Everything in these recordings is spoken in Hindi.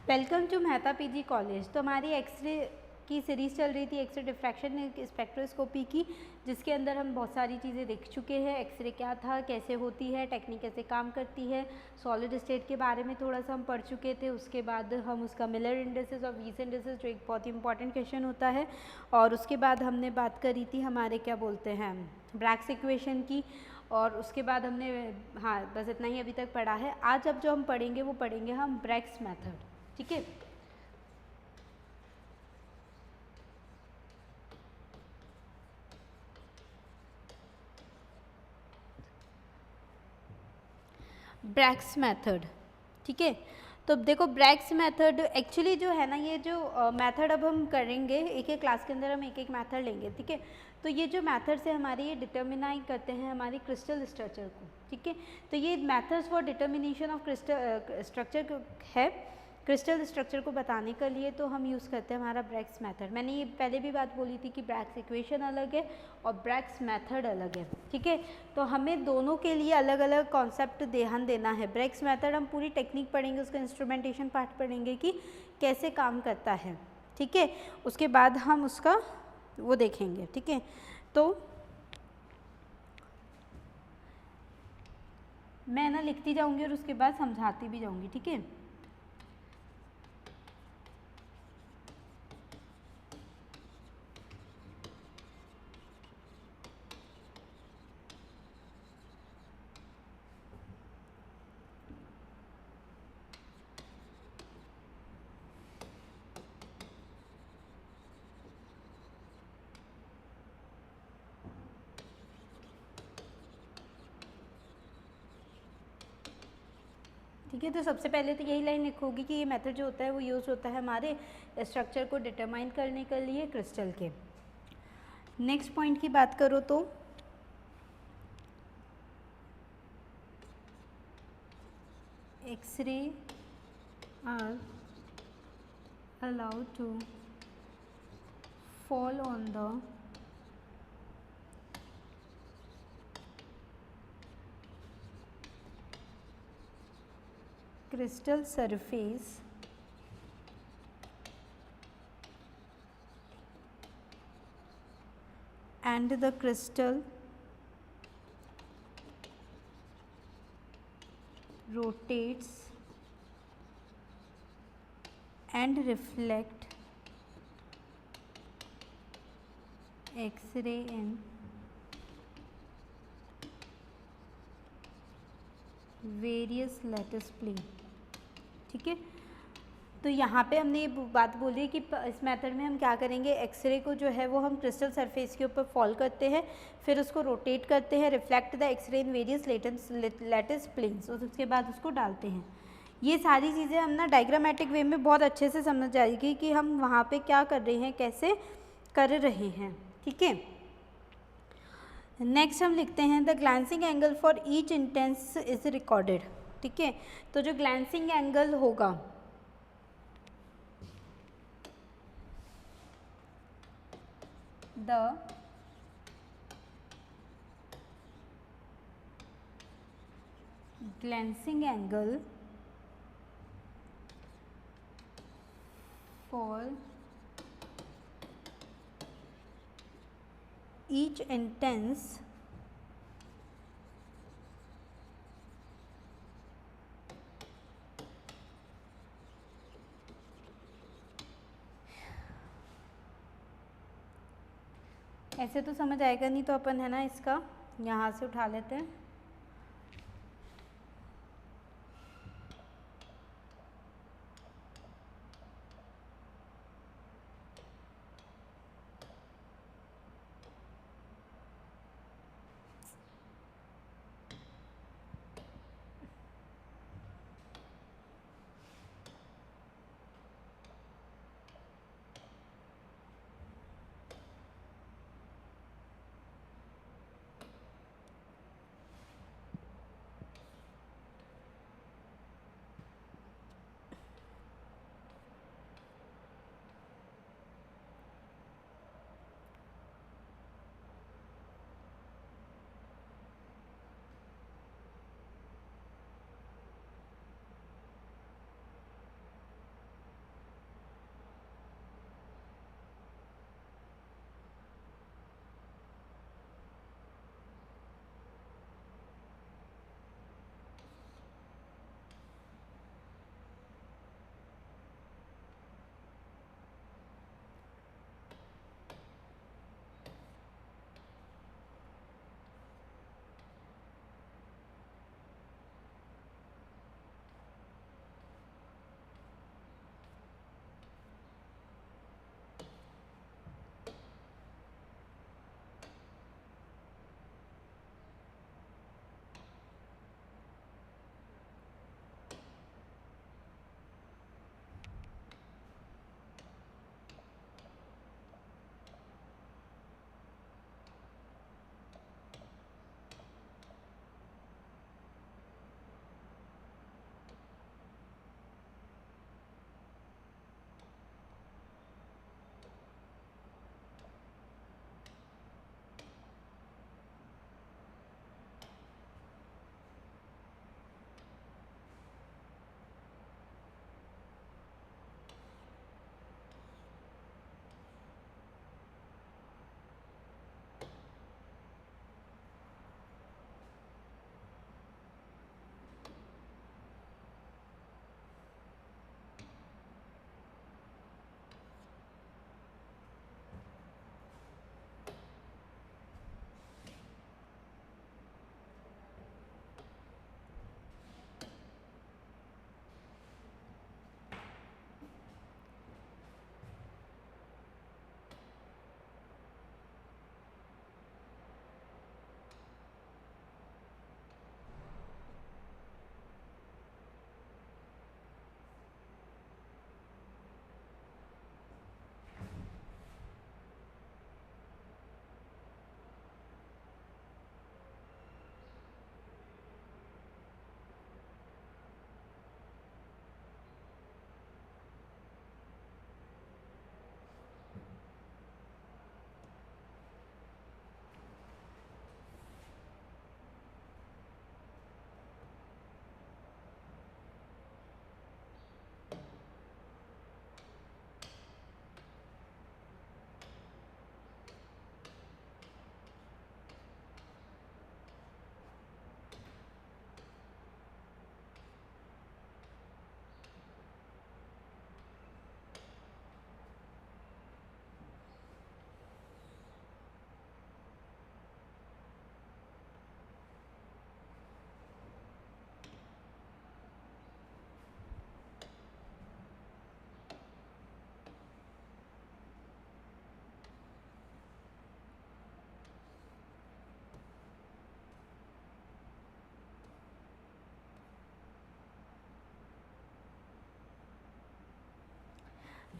Welcome to Mehta PG college. तो हमारी एक्सरे की सीरीज़ चल रही थी, एक्सरे डिफ्रैक्शन स्पेक्ट्रोस्कोपी की, जिसके अंदर हम बहुत सारी चीज़ें देख चुके हैं। एक्सरे क्या था, कैसे होती है, टेक्निक कैसे काम करती है, सॉलिड स्टेट के बारे में थोड़ा सा हम पढ़ चुके थे। उसके बाद हम उसका मिलर इंडिसेस और वीस इंडिसेस, जो एक बहुत ही इंपॉर्टेंट क्वेश्चन होता है, और उसके बाद हमने बात करी थी हमारे क्या बोलते हैं ब्रैग्स इक्वेशन की, और उसके बाद हमने हाँ बस इतना ही अभी तक पढ़ा है। आज अब जो हम पढ़ेंगे वो पढ़ेंगे हम ब्रैग्स मेथड, ठीक है। ब्रैग्स मेथड, ठीक है। तो देखो ब्रैग्स मेथड एक्चुअली जो है ना, ये जो मेथड अब हम करेंगे, एक एक क्लास के अंदर हम एक एक मेथड लेंगे, ठीक है। तो ये जो मेथड्स है हमारे, ये डिटर्मिनाई करते हैं हमारी क्रिस्टल स्ट्रक्चर को, ठीक है। तो ये methods for determination of crystal structure है। क्रिस्टल स्ट्रक्चर को बताने के लिए तो हम यूज़ करते हैं हमारा ब्रैग्स मेथड। मैंने ये पहले भी बात बोली थी कि ब्रैग्स इक्वेशन अलग है और ब्रैग्स मेथड अलग है, ठीक है। तो हमें दोनों के लिए अलग अलग कॉन्सेप्ट ध्यान देना है। ब्रैग्स मेथड हम पूरी टेक्निक पढ़ेंगे, उसका इंस्ट्रूमेंटेशन पार्ट पढ़ेंगे कि कैसे काम करता है, ठीक है। उसके बाद हम उसका वो देखेंगे, ठीक है। तो मैं ना लिखती जाऊँगी और उसके बाद समझाती भी जाऊँगी, ठीक है। ठीक है, तो सबसे पहले तो यही लाइन लिखोगी कि ये मेथड जो होता है वो यूज़ होता है हमारे स्ट्रक्चर को डिटरमाइन करने के लिए क्रिस्टल के। नेक्स्ट पॉइंट की बात करो तो X-ray are allowed to fall on the crystal surface and the crystal rotates and reflect X-ray in various lattice plane, ठीक है। तो यहाँ पे हमने ये बात बोली कि इस मेथड में हम क्या करेंगे, एक्सरे को जो है वो हम क्रिस्टल सरफेस के ऊपर फॉल करते हैं, फिर उसको रोटेट करते हैं, reflect the X-ray in various lattice planes, और उसके बाद उसको डालते हैं। ये सारी चीज़ें हम ना डायग्रामेटिक वे में बहुत अच्छे से समझ जाएगी कि हम वहाँ पे क्या कर रहे हैं, कैसे कर रहे हैं, ठीक है। नेक्स्ट हम लिखते हैं the glancing angle for each intense is recorded, ठीक है। तो जो ग्लैंसिंग एंगल होगा, the glancing angle for each intense ऐसे तो समझ आएगा नहीं, तो अपन है ना इसका यहाँ से उठा लेते हैं।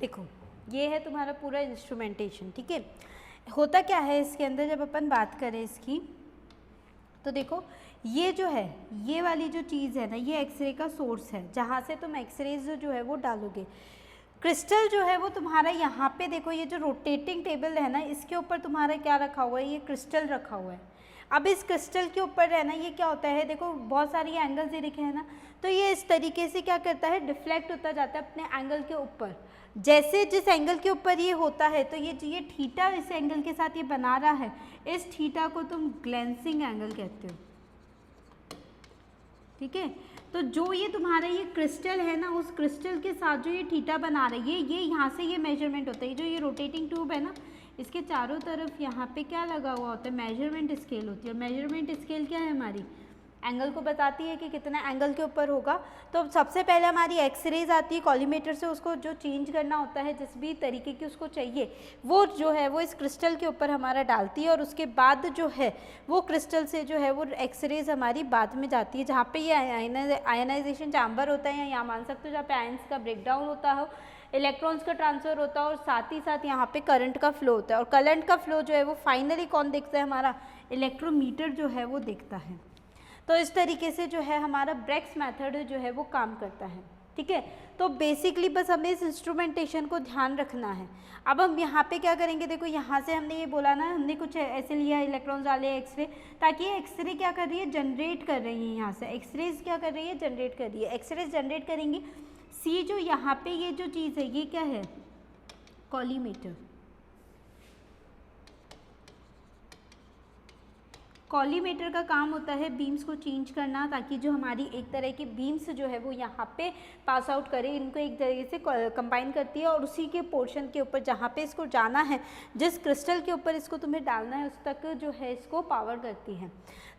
देखो ये है तुम्हारा पूरा इंस्ट्रूमेंटेशन, ठीक है। होता क्या है इसके अंदर, जब अपन बात करें इसकी, तो देखो ये जो है, ये वाली जो चीज़ है ना, ये एक्सरे का सोर्स है जहाँ से तुम एक्सरेज जो है वो डालोगे। क्रिस्टल जो है वो तुम्हारा यहाँ पे देखो, ये जो रोटेटिंग टेबल है ना, इसके ऊपर तुम्हारा क्या रखा हुआ है, ये क्रिस्टल रखा हुआ है। अब इस क्रिस्टल के ऊपर है ना, ये क्या होता है, देखो बहुत सारी एंगल्स ये दिखे हैं ना, तो ये इस तरीके से क्या करता है, डिफ्लेक्ट होता जाता है अपने एंगल के ऊपर। जैसे जिस एंगल के ऊपर ये होता है, तो ये थीटा इस एंगल के साथ ये बना रहा है, इस थीटा को तुम ग्लेंसिंग एंगल कहते हो, ठीक है। तो जो ये तुम्हारा ये क्रिस्टल है ना, उस क्रिस्टल के साथ जो ये थीटा बना रही है, ये यहाँ से ये मेजरमेंट होता है। जो ये रोटेटिंग ट्यूब है ना, इसके चारों तरफ यहाँ पे क्या लगा हुआ होता है, मेजरमेंट स्केल होती है। मेजरमेंट स्केल क्या है हमारी, एंगल को बताती है कि कितना एंगल के ऊपर होगा। तो सबसे पहले हमारी एक्सरेज आती है कॉलीमेटर से, उसको जो चेंज करना होता है, जिस भी तरीके की उसको चाहिए, वो जो है वो इस क्रिस्टल के ऊपर हमारा डालती है, और उसके बाद जो है वो क्रिस्टल से जो है वो एक्सरेज हमारी बाद में जाती है, जहाँ पे ये आयनाइजेशन चैम्बर होता है, या यहाँ मान सकते हो जहाँ पे आयंस का ब्रेकडाउन होता हो, इलेक्ट्रॉन्स का ट्रांसफ़र होता है, और साथ ही साथ यहाँ पे करंट का फ्लो होता है। और करंट का फ्लो जो है वो फाइनली कौन देखता है, हमारा इलेक्ट्रोमीटर जो है वो देखता है। तो इस तरीके से जो है हमारा ब्रैग्स मेथड जो है वो काम करता है, ठीक है। तो बेसिकली बस हमें इस इंस्ट्रूमेंटेशन को ध्यान रखना है। अब हम यहाँ पे क्या करेंगे, देखो यहाँ से हमने ये बोला ना, हमने कुछ ऐसे लिया, इलेक्ट्रॉन्स डाले एक्सरे, ताकि ये एक्सरे क्या कर रही है, जनरेट कर रही है। यहाँ से एक्सरेज क्या कर रही है, जनरेट कर रही है। एक्सरेज जनरेट करेंगी, सी जो यहाँ पे ये जो चीज़ है, ये क्या है, कॉलीमेटर। कॉलीमेटर का काम होता है बीम्स को चेंज करना, ताकि जो हमारी एक तरह की बीम्स जो है वो यहाँ पे पास आउट करे, इनको एक तरीके से कंबाइन करती है, और उसी के पोर्शन के ऊपर जहाँ पे इसको जाना है, जिस क्रिस्टल के ऊपर इसको तुम्हें डालना है, उस तक जो है इसको पावर करती है।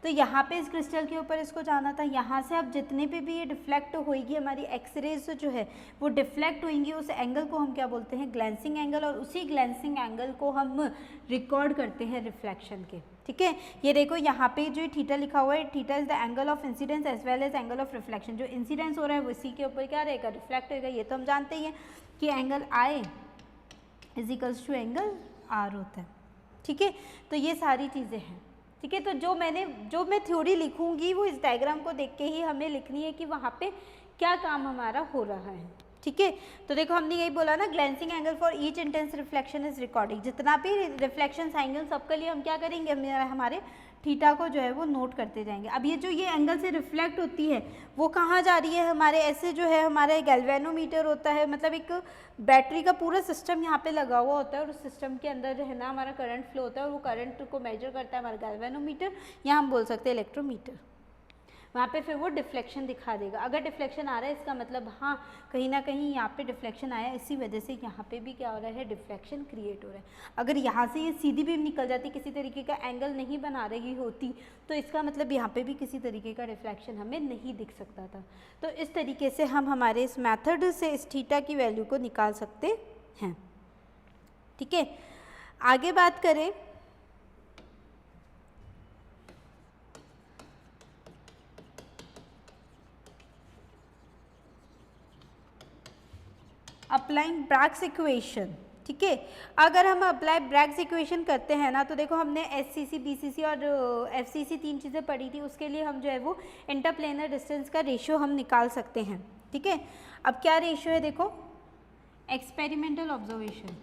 तो यहाँ पे इस क्रिस्टल के ऊपर इसको जाना था, यहाँ से अब जितने पे भी ये डिफ्लेक्ट होगी हमारी एक्सरेज जो है वो डिफ्लेक्ट होंगी, उस एंगल को हम क्या बोलते हैं, ग्लेंसिंग एंगल, और उसी ग्लेंसिंग एंगल को हम रिकॉर्ड करते हैं रिफ्लेक्शन के, ठीक है। ये देखो यहाँ पे जो थीटा लिखा हुआ है, theta is the angle of incidence as well as angle of reflection. जो इंसिडेंस हो रहा है वो इसी के ऊपर क्या रहेगा, रिफ्लेक्ट होगा। ये तो हम जानते ही हैं कि angle I is equals to angle R होता है, ठीक है। तो ये सारी चीज़ें हैं, ठीक है। तो जो मैं थ्योरी लिखूंगी वो इस डायग्राम को देख के ही हमें लिखनी है कि वहाँ पे क्या काम हमारा हो रहा है, ठीक है। तो देखो हमने यही बोला ना, glancing angle for each intense reflection is recording. जितना भी रिफ्लेक्शन आएंगे सबके लिए हम क्या करेंगे, हमारे थीटा को जो है वो नोट करते जाएंगे। अब ये जो ये एंगल से रिफ्लेक्ट होती है वो कहाँ जा रही है, हमारे ऐसे जो है हमारा गैल्वेनोमीटर होता है, मतलब एक बैटरी का पूरा सिस्टम यहाँ पे लगा हुआ होता है, और उस सिस्टम के अंदर जो है ना हमारा करंट फ्लो होता है, और वो करंट को मेजर करता है हमारा गैल्वेनोमीटर, या हम बोल सकते हैं इलेक्ट्रोमीटर। वहाँ पे फिर वो डिफ्लेक्शन दिखा देगा। अगर डिफ्लेक्शन आ रहा है इसका मतलब हाँ कहीं ना कहीं यहाँ पे डिफ्लेक्शन आया, इसी वजह से यहाँ पे भी क्या हो रहा है, डिफ्लेक्शन क्रिएट हो रहा है। अगर यहाँ से ये सीधी बीम निकल जाती, किसी तरीके का एंगल नहीं बना रही होती, तो इसका मतलब यहाँ पे भी किसी तरीके का डिफ्लेक्शन हमें नहीं दिख सकता था। तो इस तरीके से हम हमारे इस मैथड से इस थीटा की वैल्यू को निकाल सकते हैं, ठीक है। आगे बात करें, अप्लाइंग ब्रैग्स इक्वेशन, ठीक है। अगर हम अप्लाई ब्रैग्स इक्वेशन करते हैं ना, तो देखो हमने एससीसी, बीसीसी और एफसीसी 3 चीज़ें पढ़ी थी। उसके लिए हम जो है वो इंटरप्लेनर डिस्टेंस का रेशियो हम निकाल सकते हैं, ठीक है। अब क्या रेशियो है, देखो एक्सपेरिमेंटल ऑब्जर्वेशन।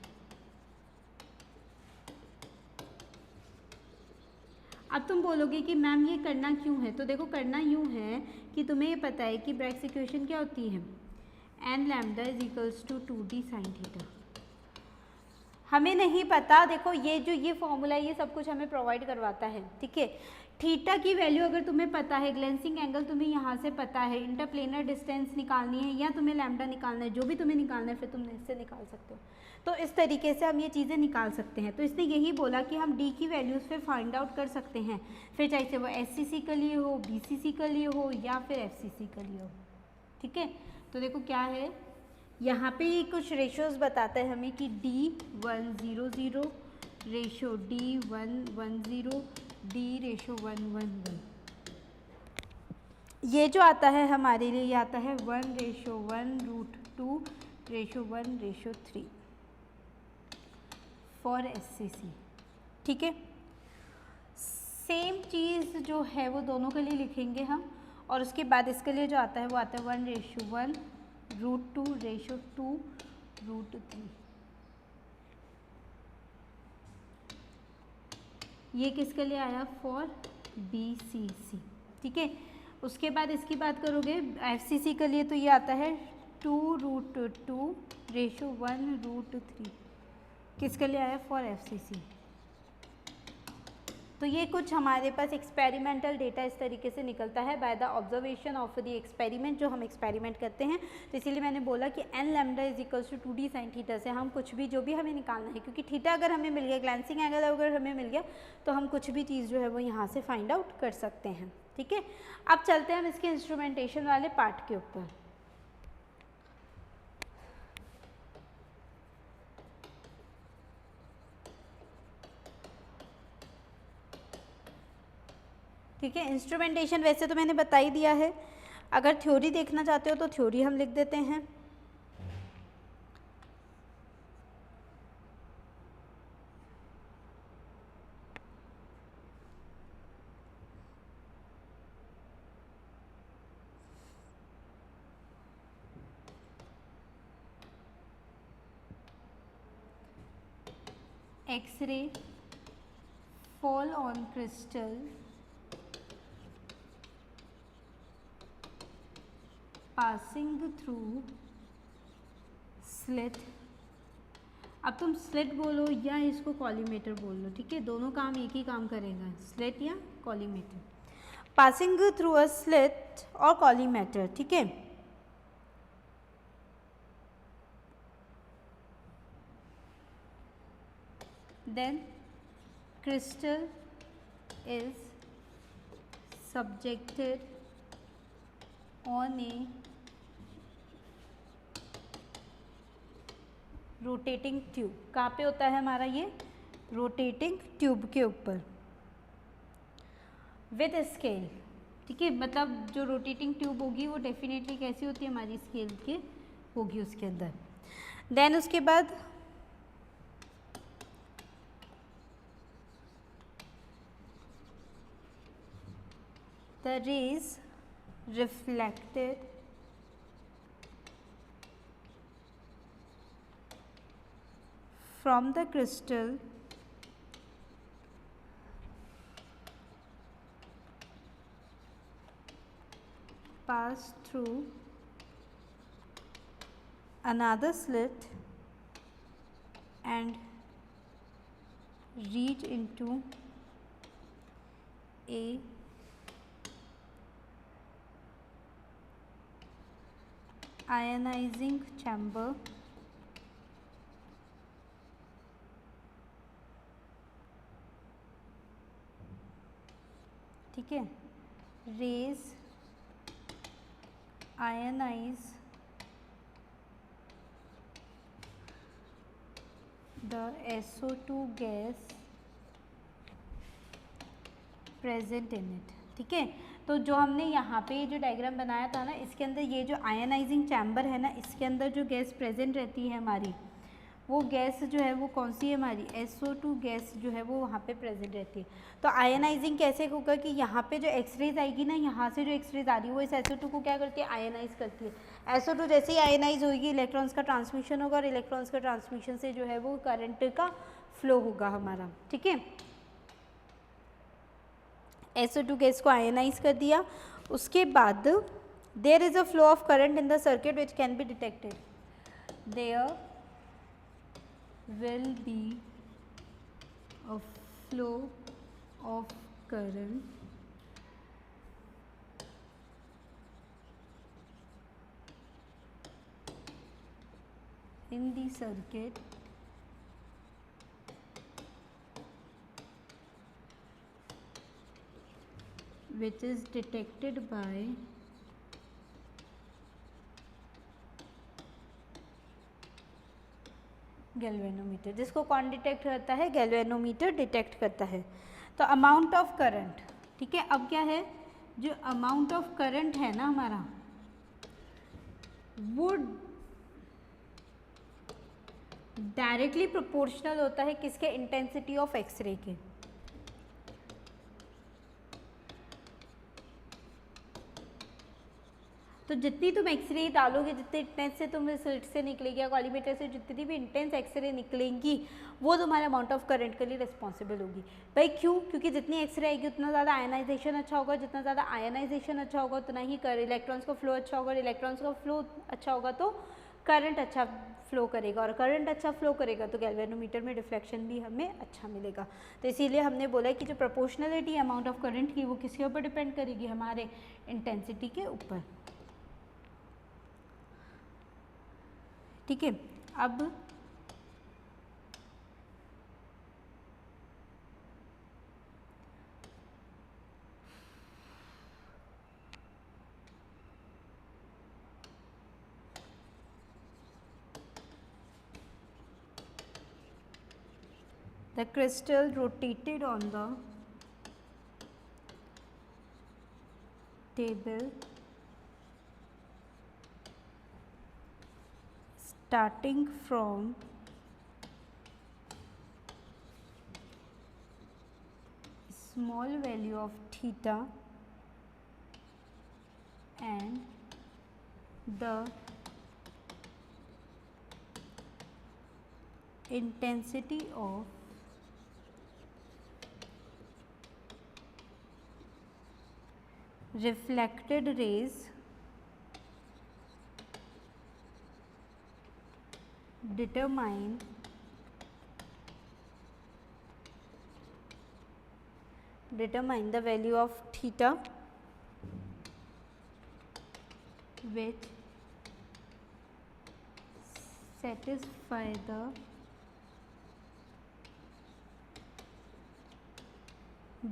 अब तुम बोलोगे कि मैम ये करना क्यों है, तो देखो करना यूँ है कि तुम्हें ये पता है कि ब्रैग्स इक्वेशन क्या होती है, n lambda is equals to 2d sine theta. हमें नहीं पता, देखो ये फॉर्मूला ये सब कुछ हमें प्रोवाइड करवाता है, ठीक है। थीटा की वैल्यू अगर तुम्हें पता है, ग्लेंसिंग एंगल तुम्हें यहाँ से पता है, इंटरप्लेनर डिस्टेंस निकालनी है या तुम्हें लैम्डा निकालना है, जो भी तुम्हें निकालना है फिर तुम इससे निकाल सकते हो। तो इस तरीके से हम ये चीज़ें निकाल सकते हैं। तो इसने यही बोला कि हम डी की वैल्यूज़ पे फाइंड आउट कर सकते हैं, फिर चाहे से वो एससीसी के लिए हो, बीसीसी के लिए हो या फिर एफसीसी के लिए हो, ठीक है। तो देखो क्या है, यहाँ पे कुछ रेशियोज बताता है हमें कि D100 रेशो D110 D/111। ये जो आता है हमारे लिए, ये आता है 1:1√2 1:3 फॉर SCC। ठीक है, सेम चीज़ जो है वो दोनों के लिए लिखेंगे हम, और उसके बाद इसके लिए जो आता है वो आता है 1:1 √2:2 ये किसके लिए आया? For BCC। ठीक है, उसके बाद इसकी बात करोगे FCC के लिए तो ये आता है 2√2:1√3 किसके लिए आया? For FCC। तो ये कुछ हमारे पास एक्सपेरिमेंटल डेटा इस तरीके से निकलता है by the observation of the experiment, जो हम एक्सपेरिमेंट करते हैं। तो इसीलिए मैंने बोला कि n lambda is equals to 2d sin theta से हम कुछ भी जो भी हमें निकालना है, क्योंकि थीटा अगर हमें मिल गया, ग्लैंसिंग एंगल अगर हमें मिल गया, तो हम कुछ भी चीज़ जो है वो यहाँ से फाइंड आउट कर सकते हैं। ठीक है, अब चलते हैं हम इसके इंस्ट्रूमेंटेशन वाले पार्ट के ऊपर। ठीक है, इंस्ट्रूमेंटेशन वैसे तो मैंने बता ही दिया है, अगर थ्योरी देखना चाहते हो तो थ्योरी हम लिख देते हैं। X-ray fall on crystal passing through slit। अब तुम स्लिट बोलो या इसको कॉलीमेटर बोल लो, ठीक है, दोनों काम एक ही काम करेगा, स्लिट या collimator. Passing through a slit और कॉलीमेटर। ठीक है, then crystal is subjected on a rotating tube. कहाँ पे होता है हमारा ये? रोटेटिंग ट्यूब के ऊपर विद स्केल। ठीक है, मतलब जो रोटेटिंग ट्यूब होगी वो डेफिनेटली कैसी होती है? हमारी स्केल की होगी उसके अंदर। देन उसके बाद the rays reflected from the crystal pass through another slit and reach into a ionizing chamber ठीक है, rays ionize the SO2 gas present in it। ठीक है, तो जो हमने यहाँ पे ये जो डायग्राम बनाया था ना, इसके अंदर ये जो आयनाइजिंग चैम्बर है ना, इसके अंदर जो गैस प्रेजेंट रहती है हमारी, वो गैस जो है वो कौन सी है? हमारी SO2 गैस जो है वो वहाँ पे प्रेजेंट रहती है। तो आयनाइजिंग कैसे होगा कि यहाँ पे जो एक्सरेज आएगी ना, यहाँ से जो एक्सरेज आ रही है वो इस SO2 को क्या करती है? आयनाइज करती है। SO2 जैसे ही आयनाइज होगी, इलेक्ट्रॉन्स का ट्रांसमिशन होगा, और इलेक्ट्रॉन्स का ट्रांसमिशन से जो है वो करंट का फ्लो होगा हमारा। ठीक है, SO2 गैस को आयनाइज कर दिया, उसके बाद there is a flow of current in the circuit which can be detected. There will be a flow of current in the circuit which is detected by galvanometer. जिसको कौन डिटेक्ट करता है? गैल्वेनोमीटर डिटेक्ट करता है। तो अमाउंट ऑफ करंट, ठीक है, अब क्या है? जो अमाउंट ऑफ करंट है ना हमारा, वो डायरेक्टली प्रोपोर्शनल होता है किसके, इंटेंसिटी ऑफ एक्सरे के। तो जितनी तुम एक्सरे डालोगे, जितने इंटेंस से तुम स्लिट से निकलेगी या कॉलीमेटर से जितनी भी इंटेंस एक्सरे निकलेंगी वो तुम्हारे अमाउंट ऑफ करंट के लिए रिस्पॉन्सिबल होगी। भाई क्यों? क्योंकि जितनी एक्सरे आएगी उतना ज़्यादा आयनाइजेशन अच्छा होगा, जितना ज़्यादा आयनाइजेशन अच्छा होगा उतना ही इलेक्ट्रॉन्स का फ्लो अच्छा होगा, इलेक्ट्रॉन्स का फ्लो अच्छा होगा तो करंट अच्छा फ्लो करेगा, और करंट अच्छा फ्लो करेगा तो गैल्वेनोमीटर में डिफ्लेक्शन भी हमें अच्छा मिलेगा। तो इसीलिए हमने बोला कि जो प्रोपोर्शनलिटी अमाउंट ऑफ करंट की वो किसके ऊपर डिपेंड करेगी, हमारे इंटेंसिटी के ऊपर। ठीक है, अब the crystal rotated on the table starting from small value of theta and the intensity of reflected rays determine the value of theta which satisfy the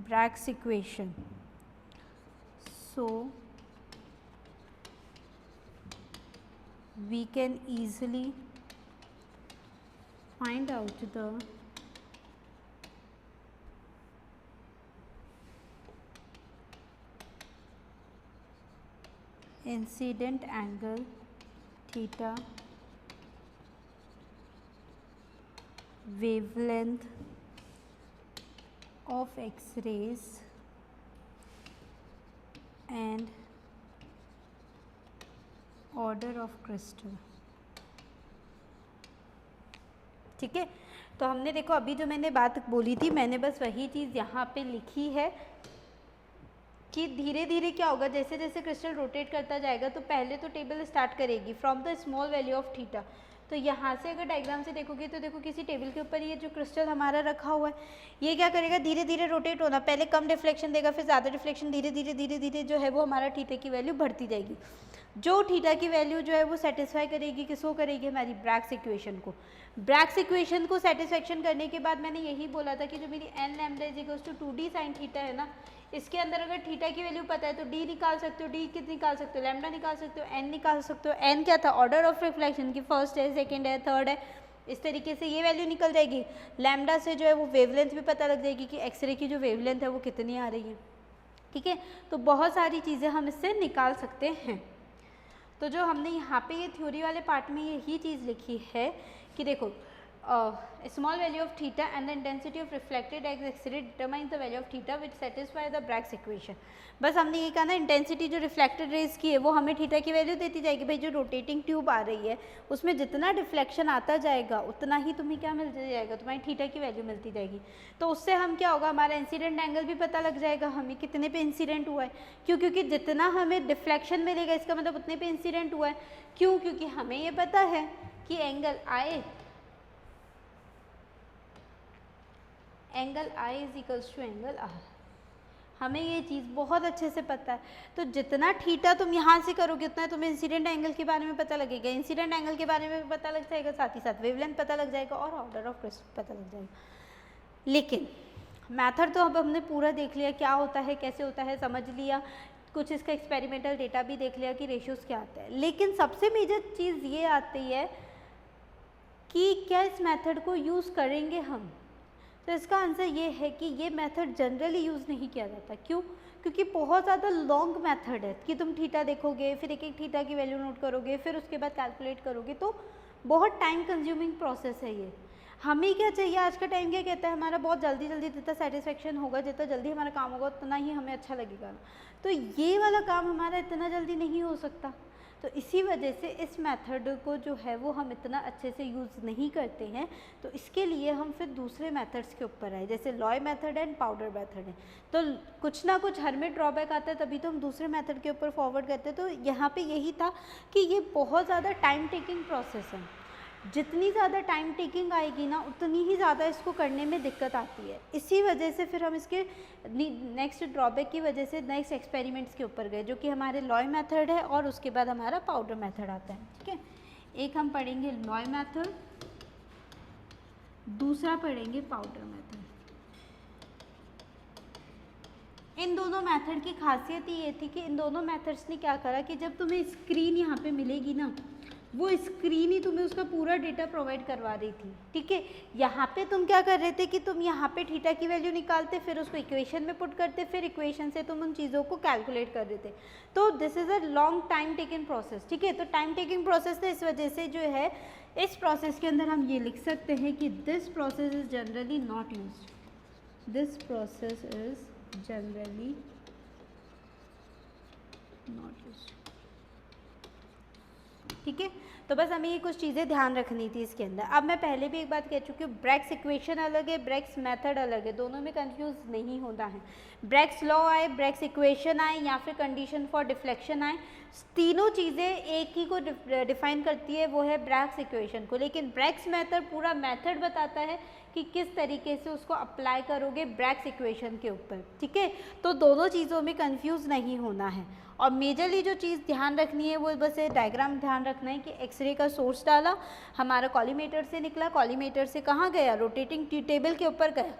Bragg's equation. So we can easily find out the incident angle theta, wavelength of X-rays and order of crystal। ठीक है, तो हमने देखो अभी जो मैंने बात बोली थी मैंने बस वही चीज़ यहाँ पे लिखी है कि धीरे धीरे क्या होगा, जैसे जैसे क्रिस्टल रोटेट करता जाएगा तो पहले तो टेबल स्टार्ट करेगी from the small value of theta. तो यहाँ से अगर डायग्राम से देखोगे तो देखो किसी टेबल के ऊपर ये जो क्रिस्टल हमारा रखा हुआ है ये क्या करेगा, धीरे धीरे रोटेट होना, पहले कम डिफ्लेक्शन देगा फिर ज़्यादा डिफ्लेक्शन, धीरे धीरे जो है वो हमारा थीटा की वैल्यू बढ़ती जाएगी। जो थीटा की वैल्यू जो है वो सेटिस्फाई करेगी किसको, करेगी हमारी ब्रैग्स इक्वेशन को। ब्रैग्स इक्वेशन को सेटिस्फेक्शन करने के बाद मैंने यही बोला था कि जो मेरी n lambda is equals to 2d sine theta है ना, इसके अंदर अगर थीटा की वैल्यू पता है तो d निकाल सकते हो, d कितनी निकाल सकते हो, लैम्डा निकाल सकते हो, n निकाल सकते हो। n क्या था, ऑर्डर ऑफ रिफ्लेक्शन की, फर्स्ट है, सेकंड है, थर्ड है, इस तरीके से ये वैल्यू निकल जाएगी। लैम्डा से जो है वो वेवलेंथ भी पता लग जाएगी कि एक्सरे की जो वेवलेंथ है वो कितनी आ रही है। ठीक है, तो बहुत सारी चीज़ें हम इससे निकाल सकते हैं। तो जो हमने यहाँ पे ये थ्योरी वाले पार्ट में यही चीज़ लिखी है कि देखो small value of theta and the intensity of reflected X-ray determines the value of theta which satisfy the Bragg's equation। बस हमने ये कहा ना, इंटेंसिटी जो रिफ्लेक्टेड रेज की है वो हमें थीटा की वैल्यू देती जाएगी। भाई जो रोटेटिंग ट्यूब आ रही है उसमें जितना डिफ्लेक्शन आता जाएगा उतना ही तुम्हें क्या मिलता जाएगा, तुम्हारी थीटा की वैल्यू मिलती जाएगी। तो उससे हम क्या होगा, हमारा इंसिडेंट एंगल भी पता लग जाएगा हमें कितने पे इंसिडेंट हुआ है। क्यों? क्योंकि जितना हमें डिफ्लेक्शन मिलेगा इसका मतलब उतने पे इंसिडेंट हुआ है। क्यों? क्योंकि हमें ये पता है कि angle I is equals to angle R। हमें ये चीज़ बहुत अच्छे से पता है। तो जितना थीटा तुम यहाँ से करोगे उतना तुम्हें इंसिडेंट एंगल के बारे में पता लगेगा, इंसिडेंट एंगल के बारे में पता लग जाएगा, साथ ही साथ वेवलेंथ पता लग जाएगा और ऑर्डर ऑफ क्रिस्टल पता लग जाएगा। लेकिन मैथड तो अब हमने पूरा देख लिया, क्या होता है कैसे होता है समझ लिया, कुछ इसका एक्सपेरिमेंटल डेटा भी देख लिया कि रेशियोज़ क्या आते हैं। लेकिन सबसे मेजर चीज़ ये आती है कि क्या इस मेथड को यूज़ करेंगे हम। तो इसका आंसर ये है कि ये मेथड जनरली यूज़ नहीं किया जाता। क्यों? क्योंकि बहुत ज़्यादा लॉन्ग मेथड है कि तुम थीटा देखोगे फिर एक एक थीटा की वैल्यू नोट करोगे फिर उसके बाद कैलकुलेट करोगे, तो बहुत टाइम कंज्यूमिंग प्रोसेस है ये। हमें क्या चाहिए, आज का टाइम क्या कहता है हमारा, बहुत जल्दी जल्दी, जितना सेटिस्फेक्शन होगा, जितना जल्दी हमारा काम होगा उतना ही हमें अच्छा लगेगा। तो ये वाला काम हमारा इतना जल्दी नहीं हो सकता, तो इसी वजह से इस मेथड को जो है वो हम इतना अच्छे से यूज़ नहीं करते हैं। तो इसके लिए हम फिर दूसरे मेथड्स के ऊपर आए, जैसे Loy method and powder method है। तो कुछ ना कुछ हर में ड्रॉबैक आता है, तभी तो हम दूसरे मेथड के ऊपर फॉरवर्ड करते हैं। तो यहाँ पे यही था कि ये बहुत ज़्यादा टाइम टेकिंग प्रोसेस है, जितनी ज़्यादा टाइम टेकिंग आएगी ना उतनी ही ज़्यादा इसको करने में दिक्कत आती है। इसी वजह से फिर हम इसके नेक्स्ट ड्रॉबैक की वजह से नेक्स्ट एक्सपेरिमेंट्स के ऊपर गए, जो कि हमारे लॉय मेथड है और उसके बाद हमारा पाउडर मेथड आता है। ठीक है, एक हम पढ़ेंगे लॉय मेथड, दूसरा पढ़ेंगे पाउडर मेथड। इन दोनों मेथड की खासियत ये थी कि इन दोनों मेथड्स ने क्या करा कि जब तुम्हें स्क्रीन यहाँ पे मिलेगी ना, वो स्क्रीन ही तुम्हें उसका पूरा डेटा प्रोवाइड करवा रही थी। ठीक है, यहाँ पे तुम क्या कर रहे थे कि तुम यहाँ पे थीटा की वैल्यू निकालते, फिर उसको इक्वेशन में पुट करते, फिर इक्वेशन से तुम उन चीज़ों को कैलकुलेट कर देते। तो this is a long time taking process. ठीक है, तो टाइम टेकिंग प्रोसेस है, इस वजह से जो है इस प्रोसेस के अंदर हम ये लिख सकते हैं कि this process is generally not used, this process is generally not used. ठीक है, तो बस हमें ये कुछ चीज़ें ध्यान रखनी थी इसके अंदर। अब मैं पहले भी एक बात कह चुकी हूँ, ब्रैग्स इक्वेशन अलग है, ब्रैग्स मेथड अलग है, दोनों में कंफ्यूज नहीं होना है। ब्रैग्स लॉ आए, ब्रैग्स इक्वेशन आए या फिर कंडीशन फॉर डिफ्लेक्शन आए, तीनों चीज़ें एक ही को डिफाइन करती है, वो है ब्रैग्स इक्वेशन को। लेकिन ब्रैग्स मेथड पूरा मेथड बताता है कि किस तरीके से उसको अप्लाई करोगे ब्रैग्स इक्वेशन के ऊपर। ठीक है, तो दोनों चीज़ों में कंफ्यूज नहीं होना है। और मेजरली जो चीज़ ध्यान रखनी है वो बस ये डायग्राम ध्यान रखना है कि एक्सरे का सोर्स डाला, हमारा कॉलीमेटर से निकला, कॉलीमेटर से कहाँ गया, रोटेटिंग टेबल के ऊपर गया,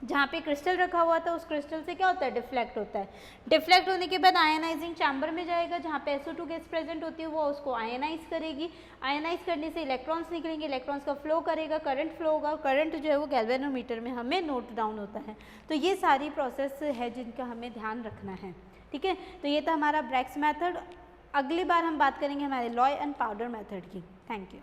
जहाँ पे क्रिस्टल रखा हुआ था उस क्रिस्टल से क्या होता है, डिफ्लेक्ट होता है। डिफ्लेक्ट होने के बाद आयनाइजिंग चैम्बर में जाएगा, जहाँ पे SO2 गैस प्रेजेंट होती है, वो उसको आयनाइज करेगी। आयनाइज करने से इलेक्ट्रॉन्स निकलेंगे, इलेक्ट्रॉन्स का फ्लो करेगा, करंट फ्लो होगा, करंट जो है वो गैल्वेनोमीटर में हमें नोट डाउन होता है। तो ये सारी प्रोसेस है जिनका हमें ध्यान रखना है। ठीक है, तो ये था हमारा ब्रैग्स मेथड। अगली बार हम बात करेंगे हमारे लॉय एंड पाउडर मेथड की। Thank you.